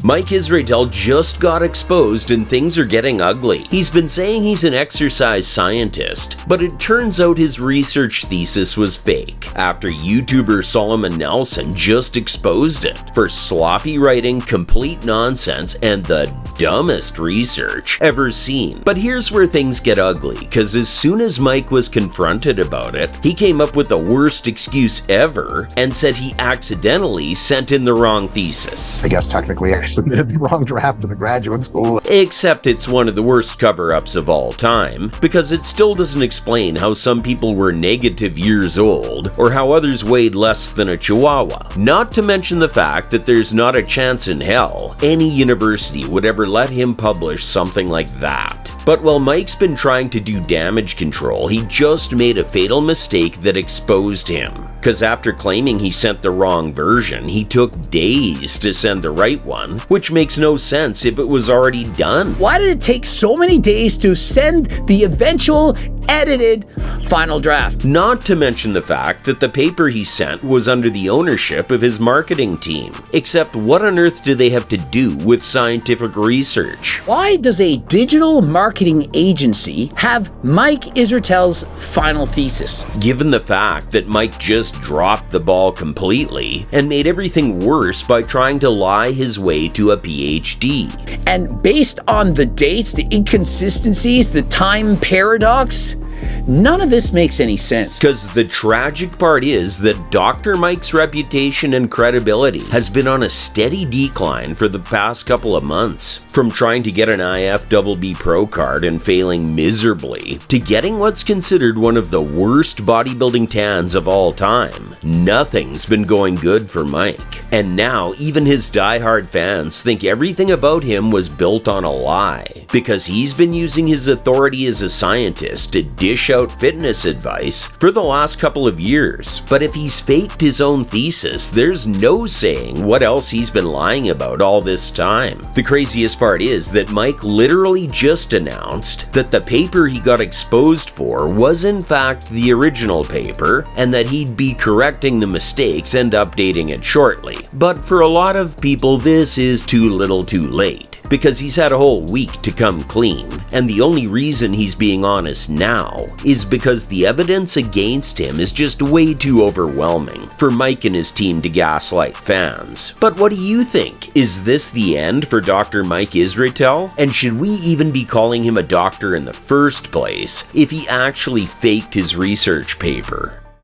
Mike Israetel just got exposed and things are getting ugly. He's been saying he's an exercise scientist, but it turns out his research thesis was fake after YouTuber Solomon Nelson just exposed it for sloppy writing, complete nonsense, and the dumbest research ever seen. But here's where things get ugly, because as soon as Mike was confronted about it, he came up with the worst excuse ever and said he accidentally sent in the wrong thesis. I guess technically I submitted the wrong draft to the graduate school. Except it's one of the worst cover-ups of all time, because it still doesn't explain how some people were negative years old, or how others weighed less than a chihuahua. Not to mention the fact that there's not a chance in hell any university would ever let him publish something like that. But while Mike's been trying to do damage control, he just made a fatal mistake that exposed him. Cause after claiming he sent the wrong version, he took days to send the right one, which makes no sense if it was already done. Why did it take so many days to send the eventual edited final draft? Not to mention the fact that the paper he sent was under the ownership of his marketing team. Except what on earth do they have to do with scientific research? Why does a digital marketing agency have Mike Israetel's final thesis? Given the fact that Mike just dropped the ball completely and made everything worse by trying to lie his way to a PhD. And based on the dates, the inconsistencies, the time paradox, none of this makes any sense. Because the tragic part is that Dr. Mike's reputation and credibility has been on a steady decline for the past couple of months. From trying to get an IFBB Pro card and failing miserably, to getting what's considered one of the worst bodybuilding tans of all time. Nothing's been going good for Mike. And now even his diehard fans think everything about him was built on a lie. Because he's been using his authority as a scientist to dish out fitness advice for the last couple of years. But if he's faked his own thesis, there's no saying what else he's been lying about all this time. The craziest part is that Mike literally just announced that the paper he got exposed for was in fact the original paper, and that he'd be correcting the mistakes and updating it shortly. But for a lot of people, this is too little too late, because he's had a whole week to come clean, and the only reason he's being honest now is because the evidence against him is just way too overwhelming for Mike and his team to gaslight fans. But what do you think? Is this the end for Dr. Mike Israetel? And should we even be calling him a doctor in the first place if he actually faked his research paper?